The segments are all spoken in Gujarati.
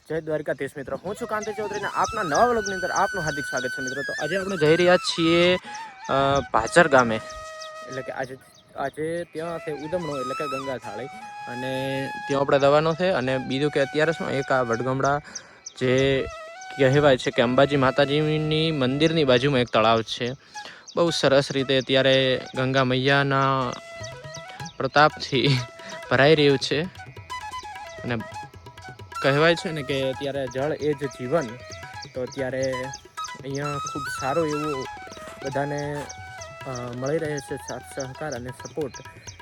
જય દ્વારકાધીશ મિત્રો, હું છું કાંતિ ચૌધરી ને આપના નવા વ્લોગની અંદર આપનું હાર્દિક સ્વાગત છે મિત્રો। તો આજે આપણે જઈ રહ્યા છીએ ભાચર ગામે, એટલે કે આજે ત્યાં છે ઉદમણો એટલે કે ગંગા થાળી, અને ત્યાં આપણે દવાનો છે। અને બીજું કે અત્યારે શું એક આ વડગામડા જે કહેવાય છે કે અંબાજી માતાજીની મંદિરની બાજુમાં એક તળાવ છે, બહુ સરસ રીતે અત્યારે ગંગા મૈયાના પ્રતાપથી ભરાઈ રહ્યું છે। અને કહેવાય છે ને કે અત્યારે જળ એ જ જીવન, તો અત્યારે અહીંયા ખૂબ સારું એવું બધાને મળી રહે છે સાથ સહકાર અને સપોર્ટ।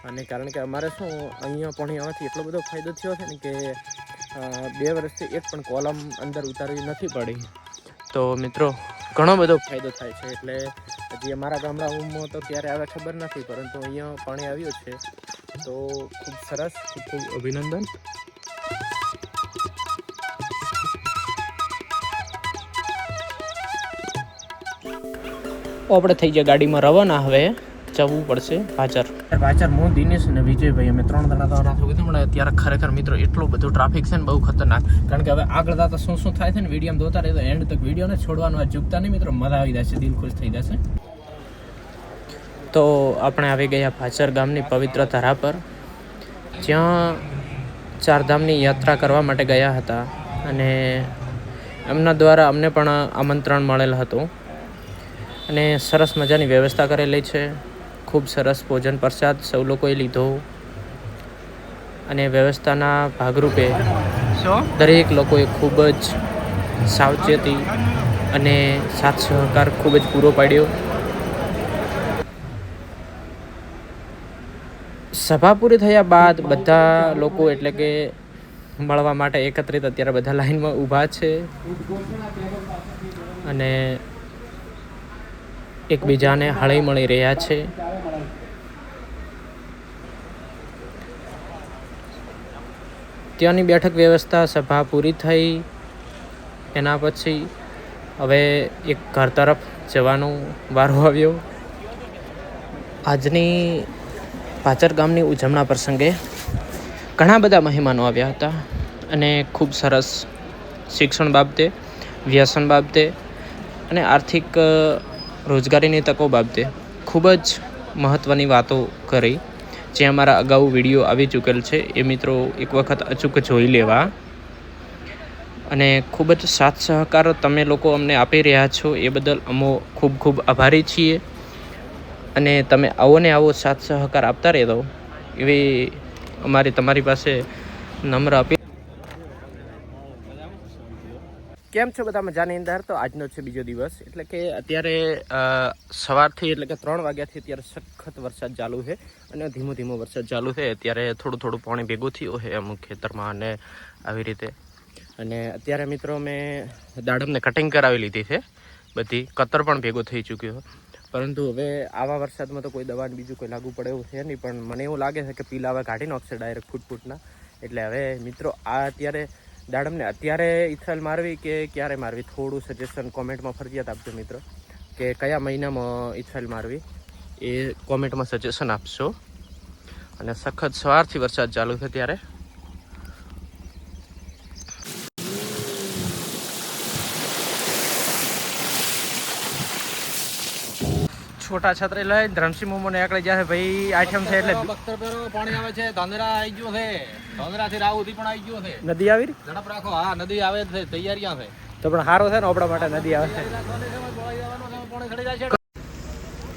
અને કારણ કે અમારે શું અહીંયા પાણી આવવાથી એટલો બધો ફાયદો થયો છે ને કે 2 વર્ષથી એક પણ કોલમ અંદર ઉતારવી નથી પડી, તો મિત્રો ઘણો બધો ફાયદો થાય છે। એટલે હજી અમારા ગામડાઓમાં તો ક્યારે આવે ખબર નથી, પરંતુ અહીંયા પાણી આવ્યું છે તો ખૂબ સરસ, ખૂબ ખૂબ અભિનંદન। આપણે થઈ ગયા ગાડીમાં રવાના, હવે જવું પડશે ભાચર। હું દિનેશ અને વિજયભાઈ અમે 3 જણા તો રાખ્યું કીધું, પણ અત્યારે ખરેખર મિત્રો એટલો બધો ટ્રાફિક છે ને, બહુ ખતરનાક। કારણ કે હવે આગળ જતા શું થાય છે ને વિડીયો જોતા રહે તો એન્ડ તક વિડીયોને છોડવાનું આ ચૂકતા નહીં મિત્રો, મજા આવી જશે, દિલ ખુશ થઈ જશે। તો આપણે આવી ગયા ભાચર ગામની પવિત્ર ધરા પર, જ્યાં 4 ધામની યાત્રા કરવા માટે ગયા હતા, અને એમના દ્વારા અમને પણ આમંત્રણ મળેલ હતું, અને સરસ મજાની વ્યવસ્થા કરેલી છે। ખૂબ સરસ ભોજન પ્રસાદ સૌ લોકોએ લીધો, અને વ્યવસ્થાના ભાગરૂપે દરેક લોકોએ ખૂબ જ સાવચેતી અને સાથ સહકાર ખૂબ જ પૂરો પાડ્યો। સભા પૂરી થયા બાદ બધા લોકો એટલે કે મળવા માટે એકત્રિત અત્યારે બધા લાઈનમાં ઊભા છે, અને એકબીજાને હળી મળી રહ્યા છે। ત્યાંની બેઠક વ્યવસ્થા સભા પૂરી થઈ એના પછી હવે એક ઘર તરફ જવાનો વારો આવ્યો। આજની ભાચર ગામની ઉજવણા પ્રસંગે ઘણા બધા મહેમાનો આવ્યા હતા, અને ખૂબ સરસ શિક્ષણ બાબતે, વ્યસન બાબતે અને આર્થિક રોજગારીની તકો બાબતે ખૂબ જ મહત્ત્વની વાતો કરી, જે અમારા અગાઉ વિડીયો આવી ચૂકેલ છે, એ મિત્રો એક વખત અચૂક જોઈ લેવા। અને ખૂબ જ સાથ સહકાર તમે લોકો અમને આપી રહ્યા છો એ બદલ અમો ખૂબ ખૂબ આભારી છીએ, અને તમે આવો ને આવો સાથ સહકાર આપતા રહેજો એવી અમારી તમારી પાસે નમ્ર અપીલ। કેમ છો બધા મજાની અંદર? તો આજનો છે બીજો દિવસ, એટલે કે અત્યારે સવારથી એટલે કે 3 વાગ્યાથી અત્યારે સખત વરસાદ ચાલુ છે, અને ધીમો ધીમો વરસાદ ચાલુ છે। અત્યારે થોડું થોડું પાણી ભેગું થયું છે અમુક ખેતરમાં, અને આવી રીતે। અને અત્યારે મિત્રો મેં દાડમને કટિંગ કરાવી લીધી છે, બધી કતર પણ ભેગો થઈ ચૂક્યો, પરંતુ હવે આવા વરસાદમાં તો કોઈ દવા બીજું કોઈ લાગુ પડે એવું છે નહીં, પણ મને એવું લાગે છે કે પીલા હવે કાઢી નાખશે ડાયરેક્ટ ફૂટના। એટલે હવે મિત્રો આ અત્યારે દાડમને અત્યારે ઇથરાલ મારવી કે ક્યારે મારવી, થોડું સજેશન કોમેન્ટમાં ફરજિયાત આપજો મિત્રો, કે કયા મહિનામાં ઇથરાલ મારવી એ કોમેન્ટમાં સજેશન આપશો। અને સખત સવારથી વરસાદ ચાલુ છે ત્યારે છોટા છત્રી લઈ ધરમસિંહ મોમો ને એકડે જાય ભાઈ, આઠમ છે એટલે બખ્તર પેરો પાણી આવે છે, ધાંધરા આવી ગયો છે, ધાંધરાથી રાવુથી પણ આવી ગયો છે। નદી આવી રહી, ઝડપ રાખો, હા નદી આવે છે, તૈયારીયા છે, તો પણ સારો છે ને આપણા માટે નદી આવે છે।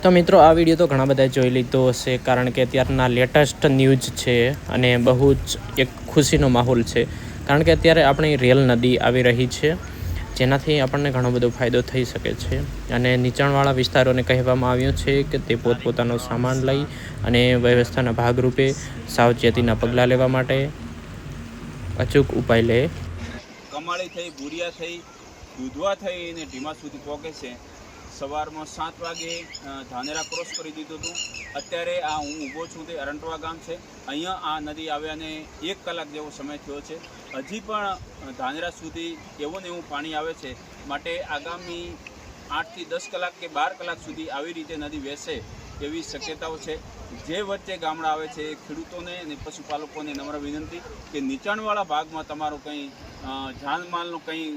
તો મિત્રો આ વિડીયો તો ઘણા બધા જોઈ લીધો હશે, કારણ કે અત્યારના લેટેસ્ટ ન્યૂઝ છે, અને બહુ જ એક ખુશીનો માહોલ છે, કારણ કે અત્યારે આપણી રેલ નદી આવી રહી છે, જેનાથી આપણને ઘણો બધો ફાયદો થઈ શકે છે। અને નીચાણવાળા વિસ્તારોને કહેવામાં આવ્યું છે કે તે પોતપોતાનો સામાન લઈ અને વ્યવસ્થાના ભાગરૂપે સાવચેતીના પગલાં લેવા માટે અચૂક ઉપાય લે। કમાળી થઈ, ભૂરિયા થઈ, દૂધવા થઈ અને ઢીમા સુધી પહોંચે છે। સવારમાં 7 વાગે ધાનેરા ક્રોસ કરી દીધું હતું। અત્યારે આ હું ઊભો છું તે અરંટવા ગામ છે, અહીંયા આ નદી આવ્યાને 1 કલાક જેવો સમય થયો છે। હજી પણ ધાનેરા સુધી એવું ને એવું પાણી આવે છે, માટે આગામી 8 થી 10 કલાક કે 12 કલાક સુધી આવી રીતે નદી વહેશે એવી શક્યતાઓ છે। જે વચ્ચે ગામડા આવે છે ખેડૂતોને અને પશુપાલકોને નમ્ર વિનંતી કે નીચાણવાળા ભાગમાં તમારું કંઈ જાનમાલનું કંઈ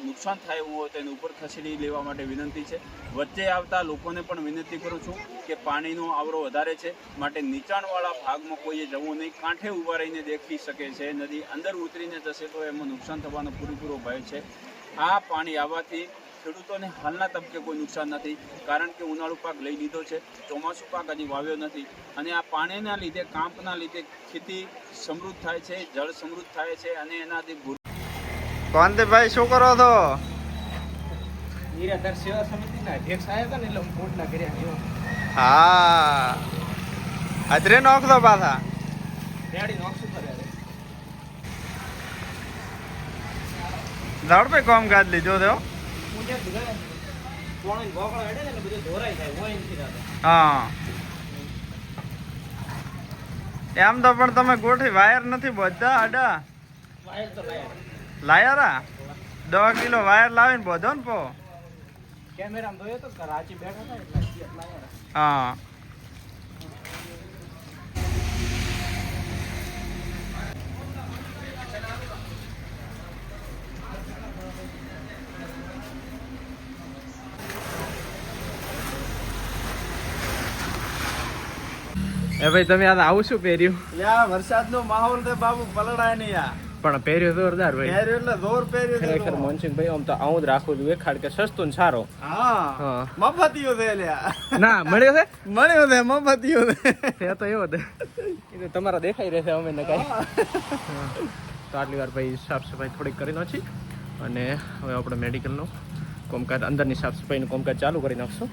નુકસાન થાય એવું હોય તો એને ઉપર ખસેડી લેવા માટે વિનંતી છે. વચ્ચે આવતા લોકોને પણ વિનંતી કરું છું કે પાણીનો આવરો વધારે છે માટે નીચાણવાળા ભાગમાં કોઈએ જવું નહીં. કાંઠે ઊભા રહીને દેખી શકે છે. નદી અંદર ઉતરીને જશે તો એમાં નુકસાન થવાનો પૂરેપૂરો ભય છે. આ પાણી આવવાથી ખેડૂતોને હાલના તબકે કોઈ નુકસાન નથી, કારણ કે ઉનાળુ પાક લઈ લીધો છે, ચોમાસું પાક હજી વાવ્યો નથી. અને આ પાણીના લીધે, કાંપના લીધે ખેતી સમૃદ્ધ થાય છે, જળ સમૃદ્ધ થાય છે અને એનાથી કોંતીભાઈ શું કરો છો? નિરાધાર સેવા સમિતિના અધ્યક્ષ આવ્યા હતા ને એટલે હું પોટલા કર્યા એવો હા હાજરે નોખતો પાછા રેડી નોકશું કરે ઝડપે કામકાજ લીધો તો હું જ્યાં બધા પોણી ગોકળો હેડે ને એટલે બધું ધોરાઈ જાય હોય નથી રહેતા. હા એમ તો પણ તમે ગોઠવી વાયર નથી બધા આડા વાયર તો લાયરા 10 કિલો વાયર લાવીને બધો ને પો. કેમેરામાં જોયો તો કરાચી બેઠા હતા એટલે લાવ્યા. હા એ ભાઈ તમે આ આવું શું પહેર્યું? યા વરસાદનો માહોલ તે બાબુ પલળાય નહીં યા પણ પહેર્યું જોરદાર ભાઈ. પહેર્યું એટલે જોર પહેર્યું ખરેખર મોહનસિંહભાઈ આમ તો આવું જ રાખવું જોઈએ, કારણ કે સસ્તું ને સારો. હા હા. મફતિયો છે લ્યા ના મળ્યો છે મળ્યો છે મફતિયો છે તે તો એવો જ. એ તો તમારા દેખાઈ રહેશે, અમે ને કાંઈ. તો આટલી વાર ભાઈ સાફ સફાઈ થોડીક કરી નાખી અને હવે આપણે મેડિકલનું કામકાજ, અંદરની સાફ સફાઈનું કામકાજ ચાલુ કરી નાખશું.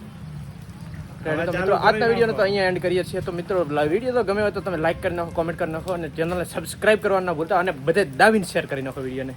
તો મિત્રો આજના વિડીયોને તો અહીંયા એન્ડ કરીએ છીએ. તો મિત્રો વિડીયો તો ગમે હોય તો તમે લાઈક કરી નાખો, કોમેન્ટ કરી નાખો અને ચેનલને સબસ્ક્રાઇબ કરવા ના ભૂલતા અને બધે દાવીને શેર કરી નાખો વિડીયોને.